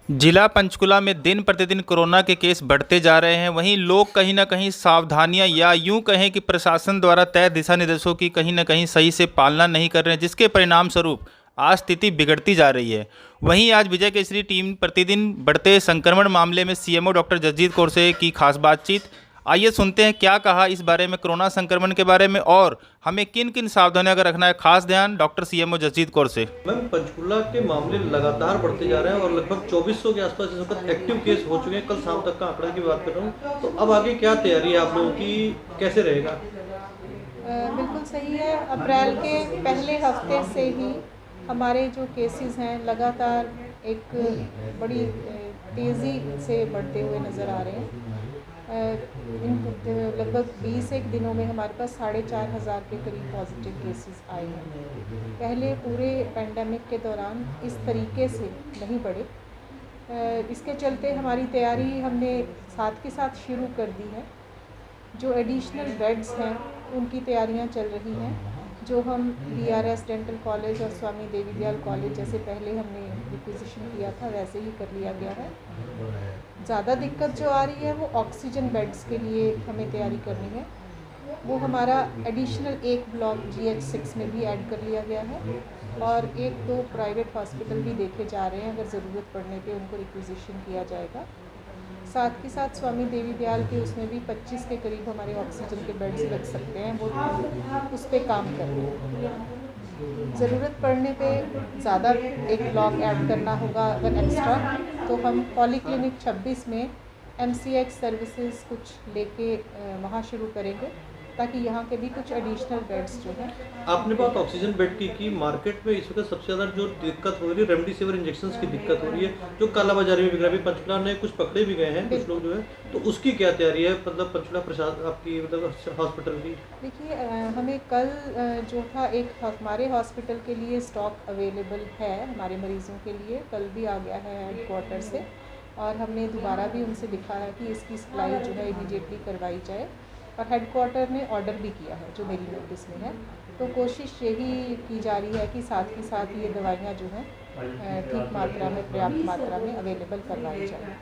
जिला पंचकुला में दिन प्रतिदिन कोरोना के केस बढ़ते जा रहे हैं। वहीं लोग कहीं न कहीं सावधानियां या यूं कहें कि प्रशासन द्वारा तय दिशा निर्देशों की कहीं न कहीं सही से पालना नहीं कर रहे हैं, जिसके परिणाम स्वरूप आज स्थिति बिगड़ती जा रही है। वहीं आज विजय केसरी टीम प्रतिदिन बढ़ते संक्रमण मामले में सीएमओ डॉक्टर जगजीत कौर से की खास बातचीत। आइए सुनते हैं क्या कहा इस बारे में, कोरोना संक्रमण के बारे में, और हमें किन किन सावधानियों का रखना है खास ध्यान डॉक्टर सीएमओ जगजीत कौर से। मैम, पंचकुला के मामले लगातार बढ़ते जा रहे हैं और लगभग 2400 के आसपास इस वक्त एक्टिव केस हो चुके हैं। कल शाम तक का आंकड़ा की बात कर रहा हूँ, तो अब आगे क्या तैयारी है आप लोगों की, कैसे रहेगा? बिल्कुल सही है। अप्रैल के पहले हफ्ते से ही हमारे जो केसेस हैं लगातार एक बड़ी तेज़ी से बढ़ते हुए नज़र आ रहे हैं। इन लगभग 20 एक दिनों में हमारे पास 4500 के करीब पॉजिटिव केसेस आए हैं। पहले पूरे पेंडेमिक के दौरान इस तरीके से नहीं बढ़े। इसके चलते हमारी तैयारी हमने साथ के साथ शुरू कर दी है। जो एडिशनल बेड्स हैं उनकी तैयारियां चल रही हैं। जो हम BRS डेंटल कॉलेज और स्वामी देवी दयाल कॉलेज जैसे पहले हमने रिक्विजिशन किया था वैसे ही कर लिया गया है। ज़्यादा दिक्कत जो आ रही है वो ऑक्सीजन बेड्स के लिए हमें तैयारी करनी है। वो हमारा एडिशनल एक ब्लॉक GH6 में भी ऐड कर लिया गया है और एक दो प्राइवेट हॉस्पिटल भी देखे जा रहे हैं। अगर ज़रूरत पड़ने पे उनको रिक्विजिशन किया जाएगा। साथ के साथ स्वामी देवी दयाल के उसमें भी 25 के करीब हमारे ऑक्सीजन के बेड्स लग सकते हैं। वो उस पर काम कर रहे हैं। ज़रूरत पड़ने पे ज़्यादा एक ब्लॉक ऐड करना होगा अगर एक्स्ट्रा, तो हम पॉलीक्लिनिक 26 में MCX सर्विसेज कुछ लेके वहाँ शुरू करेंगे ताकि यहाँ के भी कुछ एडिशनल बेड्स जो हैं। आपने बात ऑक्सीजन बेड की मार्केट में इस वक्त सबसे ज़्यादा जो दिक्कत हो रही है रेमडेसिविर इंजेक्शन की दिक्कत हो रही है, जो कालाबाजारी में बिक रहा है। पंचकुला ने कुछ पकड़े भी गए हैं कुछ लोग जो है, तो उसकी क्या तैयारी है? मतलब पंचकुला प्रशासन आपकी मतलब हॉस्पिटल की। देखिए, हमें कल जो था एक हमारे हॉस्पिटल के लिए स्टॉक अवेलेबल है हमारे मरीज़ों के लिए। कल भी आ गया है हेडक्वार्टर से और हमने दोबारा भी उनसे लिखा है कि इसकी सप्लाई जो है इमीडिएटली करवाई जाए और हेडक्वार्टर ने ऑर्डर भी किया है जो मेरी नोटिस में है। तो कोशिश यही की जा रही है कि साथ ही साथ ये दवाइयाँ जो हैं ठीक मात्रा में, पर्याप्त मात्रा में अवेलेबल करवाई जाए।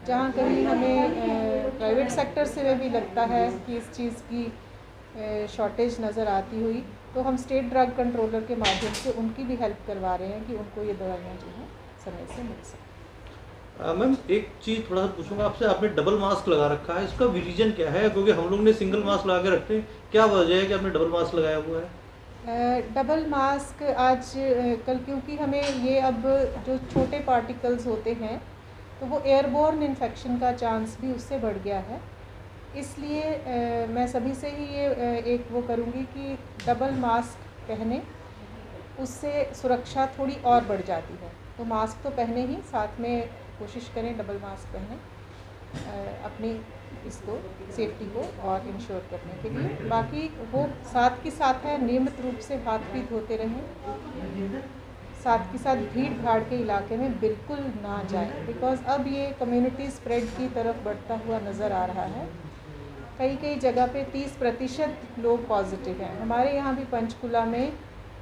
जहाँ कहीं हमें प्राइवेट सेक्टर से भी लगता है कि इस चीज़ की शॉर्टेज नज़र आती हुई, तो हम स्टेट ड्रग कंट्रोलर के माध्यम से उनकी भी हेल्प करवा रहे हैं कि उनको ये दवाइयाँ जो हैं समय से मिल सकें। मैम, एक चीज़ थोड़ा सा पूछूंगा आपसे, आपने डबल मास्क लगा रखा है, इसका रीजन क्या है? क्योंकि हम लोग ने सिंगल मास्क लगा के रखते हैं, क्या वजह है कि आपने डबल मास्क लगाया हुआ है? डबल मास्क आज कल क्योंकि हमें ये अब जो छोटे पार्टिकल्स होते हैं तो वो एयरबोर्न इन्फेक्शन का चांस भी उससे बढ़ गया है। इसलिए मैं सभी से ही ये एक वो करूँगी कि डबल मास्क पहने, उससे सुरक्षा थोड़ी और बढ़ जाती है। तो मास्क तो पहने ही, साथ में कोशिश करें डबल मास्क पहने अपनी इसको सेफ्टी को और इंश्योर करने के लिए। बाकी वो साथ के साथ है नियमित रूप से हाथ भी धोते रहें। साथ के साथ भीड़ भाड़ के इलाके में बिल्कुल ना जाएं, बिकॉज़ अब ये कम्युनिटी स्प्रेड की तरफ बढ़ता हुआ नज़र आ रहा है। कई कई जगह पे 30% लोग पॉजिटिव हैं। हमारे यहाँ भी पंचकुला में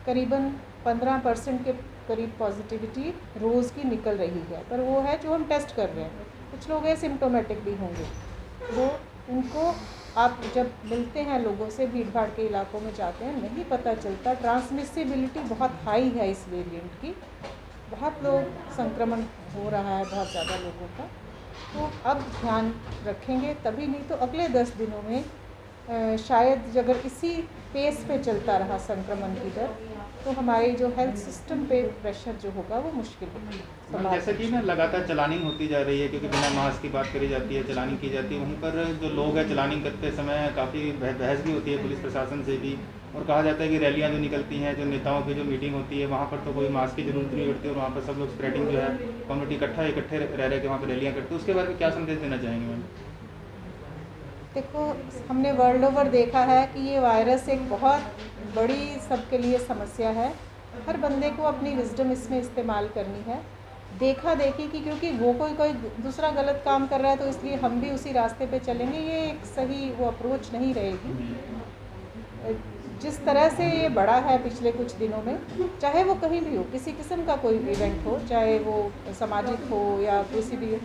करीबन 15% के करीब पॉजिटिविटी रोज़ की निकल रही है, पर वो है जो हम टेस्ट कर रहे हैं। कुछ लोग एसिम्प्टोमेटिक भी होंगे, वो उनको आप जब मिलते हैं लोगों से, भीड़ भाड़ के इलाकों में जाते हैं, नहीं पता चलता। ट्रांसमिसिबिलिटी बहुत हाई है इस वेरिएंट की, बहुत लोग संक्रमण हो रहा है, बहुत ज़्यादा लोगों का। तो अब ध्यान रखेंगे तभी, नहीं तो अगले 10 दिनों में शायद अगर इसी पेस पे चलता रहा संक्रमण की दर, तो हमारे जो हेल्थ सिस्टम पे प्रेशर जो होगा वो मुश्किल होगा। जैसा कि ना लगातार चलानिंग होती जा रही है, क्योंकि बिना मास्क की बात करी जाती है, चलानिंग की जाती है, वहीं पर जो लोग हैं चलानिंग करते समय काफ़ी बहस भी होती है पुलिस प्रशासन से भी, और कहा जाता है कि रैलियाँ जो निकलती हैं, जो नेताओं की जो मीटिंग होती है, वहाँ पर तो कोई मास्क की जरूरत नहीं पड़ती और वहाँ पर सब लोग स्प्रेडिंग जो है कम्युनिटी इकट्ठे रह के वहाँ पर रैलियाँ करते हैं। उसके बारे में क्या संदेश देना चाहेंगे मैम? देखो, हमने वर्ल्ड ओवर देखा है कि ये वायरस एक बहुत बड़ी सबके लिए समस्या है। हर बंदे को अपनी विजडम इसमें इस्तेमाल करनी है। देखा देखी कि क्योंकि वो कोई दूसरा गलत काम कर रहा है तो इसलिए हम भी उसी रास्ते पे चलेंगे, ये एक सही वो अप्रोच नहीं रहेगी। जिस तरह से ये बढ़ा है पिछले कुछ दिनों में, चाहे वो कहीं भी हो, किसी किस्म का कोई इवेंट हो, चाहे वो सामाजिक हो या किसी भी,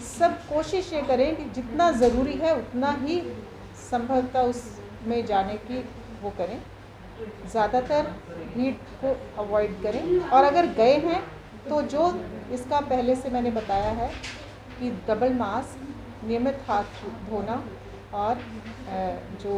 सब कोशिश ये करें कि जितना ज़रूरी है उतना ही संभवतः उसमें जाने की वो करें, ज़्यादातर भीड़ को अवॉइड करें। और अगर गए हैं तो जो इसका पहले से मैंने बताया है कि डबल मास्क, नियमित हाथ धोना और जो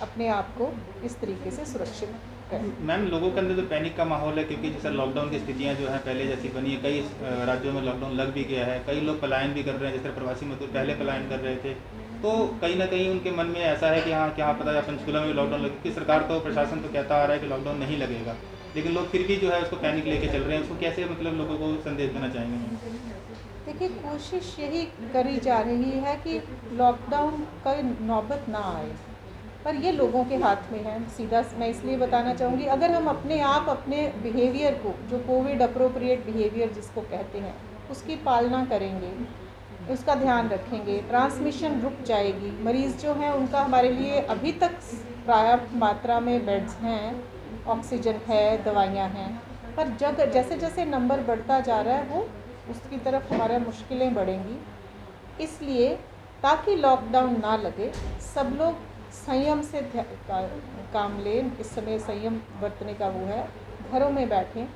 अपने आप को इस तरीके से सुरक्षित करें। मैम, लोगों के अंदर जो पैनिक का माहौल है, क्योंकि जैसे लॉकडाउन की स्थितियां जो है पहले जैसी बनी है, कई राज्यों में लॉकडाउन लग भी गया है, कई लोग पलायन भी कर रहे हैं, जैसे प्रवासी मजदूर पहले पलायन कर रहे थे, तो कहीं ना कहीं उनके मन में ऐसा है कि हाँ क्या पता है पंचकुला में लॉकडाउन लगे, कि सरकार तो प्रशासन तो कहता आ रहा है कि लॉकडाउन नहीं लगेगा, लेकिन लोग फिर भी जो है उसको पैनिक लेके चल रहे हैं। उसको कैसे मतलब लोगों को संदेश देना चाहेंगे? देखिए, कोशिश यही करी जा रही है कि लॉकडाउन का नौबत ना आए, पर ये लोगों के हाथ में है। सीधा मैं इसलिए बताना चाहूँगी, अगर हम अपने आप अपने बिहेवियर को, जो कोविड अप्रोप्रिएट बिहेवियर जिसको कहते हैं, उसकी पालना करेंगे, उसका ध्यान रखेंगे, ट्रांसमिशन रुक जाएगी। मरीज़ जो हैं उनका हमारे लिए अभी तक पर्याप्त मात्रा में बेड्स हैं, ऑक्सीजन है, दवाइयाँ हैं, पर जैसे जैसे नंबर बढ़ता जा रहा है वो उसकी तरफ हमारा मुश्किलें बढ़ेंगी। इसलिए ताकि लॉकडाउन ना लगे, सब लोग संयम से काम लें। इस समय संयम बरतने का वो है, घरों में बैठें,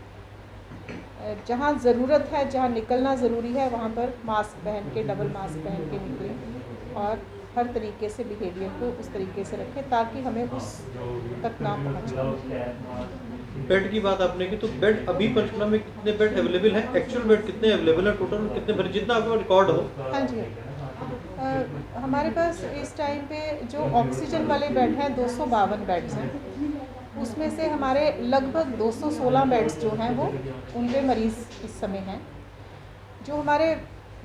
जहाँ ज़रूरत है, जहाँ निकलना ज़रूरी है वहाँ पर मास्क पहन के, डबल मास्क पहन के निकलें और हर तरीके से बिहेवियर को उस तरीके से रखें ताकि हमें उस तक ना पहुँच पाए। बेड की बात आपने की, तो बेड अभी पंचकुला में कितने बेड अवेलेबल हैं? एक्चुअल बेड कितने अवेलेबल है टोटल, कितने भरे, जितना आपका रिकॉर्ड हो? हाँ जी, हमारे पास इस टाइम पे जो ऑक्सीजन वाले बेड हैं 252 बेड्स हैं, उसमें से हमारे लगभग 216 बेड्स जो हैं वो उनके मरीज़ इस समय हैं। जो हमारे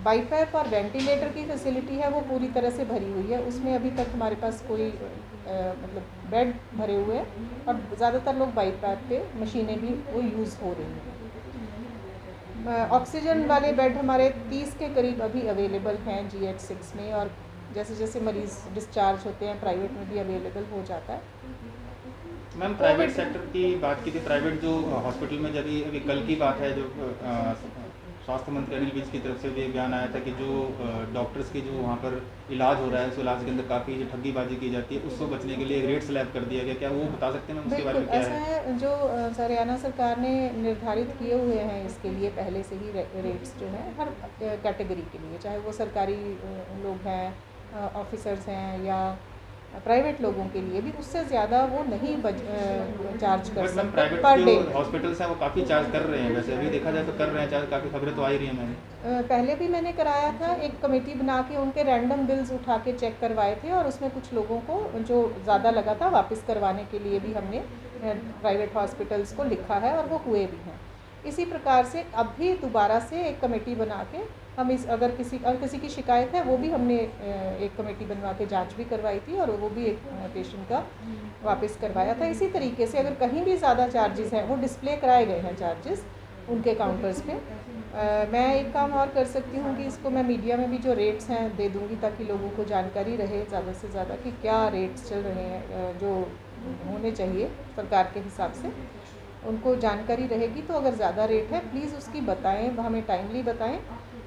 बाईपैप और वेंटिलेटर की फैसिलिटी है वो पूरी तरह से भरी हुई है, उसमें अभी तक हमारे पास कोई मतलब बेड भरे हुए हैं और ज़्यादातर लोग बाईपैप पे मशीनें भी वो यूज़ हो रही हैं। ऑक्सीजन वाले बेड हमारे 30 के करीब अभी अवेलेबल हैं GH6 में, और जैसे जैसे मरीज़ डिस्चार्ज होते हैं प्राइवेट में भी अवेलेबल हो जाता है। मैम, प्राइवेट सेक्टर की बात की थी, प्राइवेट जो हॉस्पिटल में जब अभी कल की बात है, जो स्वास्थ्य मंत्री अनिल विज की तरफ से भी एक बयान आया था कि जो डॉक्टर्स की जो वहाँ पर इलाज हो रहा है, उस इलाज के अंदर काफ़ी ठग्गीबाजी की जाती है, उसको बचने के लिए एक रेट स्लैब कर दिया गया। क्या वो बता सकते हैं मैम उसके बारे में क्या ऐसा है? जो हरियाणा सरकार ने निर्धारित किए हुए हैं इसके लिए पहले से ही रेट्स जो हैं हर कैटेगरी के लिए, चाहे वो सरकारी लोग हैं, ऑफिसर्स हैं या प्राइवेट लोगों के लिए भी, उससे ज़्यादा वो नहीं चार्ज कर सकते पर डे। हॉस्पिटल्स हैं वो काफ़ी चार्ज कर रहे हैं, वैसे अभी देखा जाए तो कर रहे हैं चार्ज, काफ़ी खबरें तो आ ही रही हैं। मैंने पहले भी मैंने कराया था, एक कमेटी बना के उनके रैंडम बिल्स उठा के चेक करवाए थे और उसमें कुछ लोगों को जो ज़्यादा लगा था वापस करवाने के लिए भी हमने प्राइवेट हॉस्पिटल्स को लिखा है और वो हुए भी हैं। इसी प्रकार से अब भी दोबारा से एक कमेटी बना के हम अगर किसी की शिकायत है वो भी हमने एक कमेटी बनवा के जांच भी करवाई थी और वो भी एक पेशेंट का वापस करवाया था। इसी तरीके से अगर कहीं भी ज़्यादा चार्जेस हैं वो डिस्प्ले कराए गए हैं चार्जेस उनके काउंटर्स पे। मैं एक काम और कर सकती हूँ कि इसको मैं मीडिया में भी जो रेट्स हैं दे दूँगी ताकि लोगों को जानकारी रहे ज़्यादा से ज़्यादा कि क्या रेट्स चल रहे हैं जो होने चाहिए सरकार के हिसाब से, उनको जानकारी रहेगी। तो अगर ज़्यादा रेट है प्लीज़ उसकी बताएं, हमें टाइमली बताएं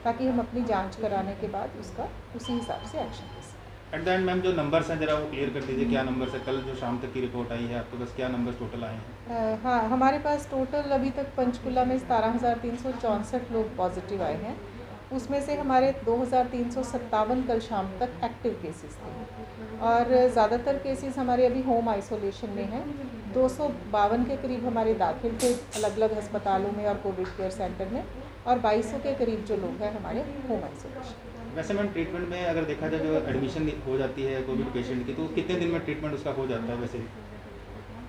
ताकि हम अपनी जांच कराने के बाद उसका उसी हिसाब से एक्शन ले सकें। एट द एंड मैम जो नंबर्स हैं जरा वो क्लियर कर दीजिए, क्या नंबर है? कल जो शाम तक की रिपोर्ट आई है आपके पास, क्या नंबर टोटल आए हैं? हाँ, हमारे पास टोटल अभी तक पंचकुला में 17,364 लोग पॉजिटिव आए हैं, उसमें से हमारे 2,357 कल शाम तक एक्टिव केसेस थे और ज़्यादातर केसेस हमारे अभी होम आइसोलेशन में हैं। 252 के करीब हमारे दाखिल थे अलग अलग अस्पतालों में और कोविड केयर सेंटर में, और 2200 के करीब जो लोग हैं हमारे होम आइसोलेशन। वैसे मैम ट्रीटमेंट में अगर देखा जाए जो एडमिशन हो जाती है कोविड पेशेंट की, तो कितने दिन में ट्रीटमेंट उसका हो जाता है? वैसे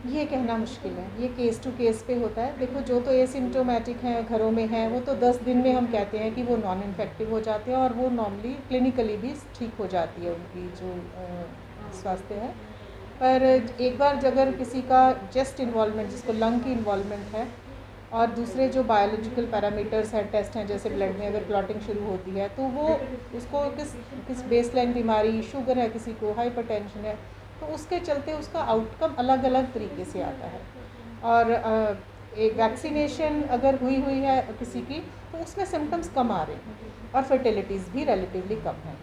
ये कहना मुश्किल है, ये केस टू केस पे होता है। देखो, जो तो एसिम्प्टोमेटिक हैं, घरों में हैं, वो तो 10 दिन में हम कहते हैं कि वो नॉन इन्फेक्टिव हो जाते हैं और वो नॉर्मली क्लिनिकली भी ठीक हो जाती है उनकी जो स्वास्थ्य है। पर एक बार अगर किसी का चेस्ट इन्वॉल्वमेंट, जिसको लंग की इन्वॉल्वमेंट है, और दूसरे जो बायोलॉजिकल पैरामीटर्स हैं, टेस्ट हैं, जैसे ब्लड में अगर क्लॉटिंग शुरू होती है तो वो उसको किस बेसलाइन बीमारी, शुगर है किसी को, हाइपरटेंशन है, तो उसके चलते उसका आउटकम अलग अलग तरीके से आता है। और एक वैक्सीनेशन अगर हुई है किसी की तो उसमें सिम्टम्स कम आ रहे हैं और फर्टिलिटीज़ भी रिलेटिवली कम है।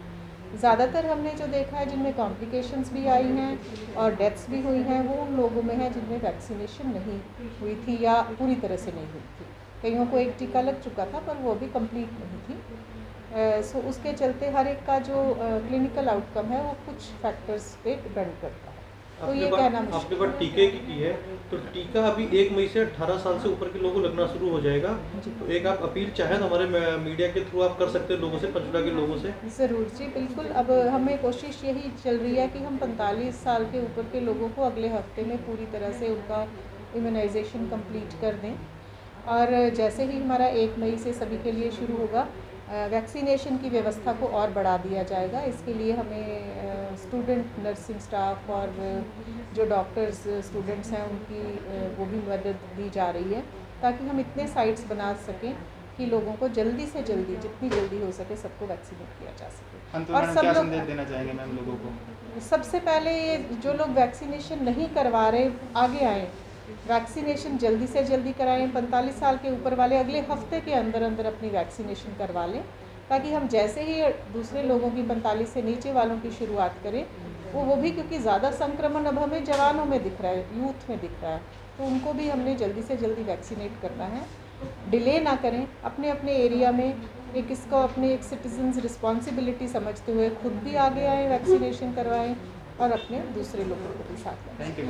ज़्यादातर हमने जो देखा है जिनमें कॉम्प्लिकेशंस भी आई हैं और डेथ्स भी हुई हैं वो उन लोगों में है जिनमें वैक्सीनेशन नहीं हुई थी या पूरी तरह से नहीं हुई थी। कईयों को एक टीका लग चुका था पर वो भी कंप्लीट नहीं थी। सो उसके चलते हर एक का जो क्लिनिकल आउटकम है वो कुछ फैक्टर्स पे डिपेंड करता है। तो ये कहना आपने बात टीके की है, तो टीका अभी 1 मई से 18 साल से ऊपर के लोगों को लगना शुरू हो जाएगा। तो एक आप अपील चाहें तो हमारे मीडिया के थ्रू आप कर सकते हैं लोगों से, पंचकुला के लोगों से। ज़रूर जी, बिल्कुल। अब हमें कोशिश यही चल रही है कि हम 45 साल के ऊपर के लोगों को अगले हफ्ते में पूरी तरह से उनका इम्यूनाइजेशन कंप्लीट कर दें। और जैसे ही हमारा 1 मई से सभी के लिए शुरू होगा, वैक्सीनेशन की व्यवस्था को और बढ़ा दिया जाएगा। इसके लिए हमें स्टूडेंट नर्सिंग स्टाफ और जो डॉक्टर्स स्टूडेंट्स हैं उनकी वो भी मदद दी जा रही है ताकि हम इतने साइट्स बना सकें कि लोगों को जल्दी से जल्दी, जितनी जल्दी हो सके, सबको वैक्सीनेट किया जा सके। और सब लोग देना चाहेंगे मैम लोगों को? सबसे पहले ये जो लोग वैक्सीनेशन नहीं करवा रहे आगे आएँ, वैक्सीनेशन जल्दी से जल्दी कराएं। 45 साल के ऊपर वाले अगले हफ्ते के अंदर अंदर अपनी वैक्सीनेशन करवा लें ताकि हम जैसे ही दूसरे लोगों की 45 से नीचे वालों की शुरुआत करें वो भी क्योंकि ज़्यादा संक्रमण अब हमें जवानों में दिख रहा है, यूथ में दिख रहा है, तो उनको भी हमने जल्दी से जल्दी वैक्सीनेट करना है। डिले ना करें, अपने अपने एरिया में इसको अपने एक सिटीजन्स रिस्पॉन्सिबिलिटी समझते हुए खुद भी आगे आएँ, वैक्सीनेशन करवाएँ और अपने दूसरे लोगों को भी साथ लें। Thank you.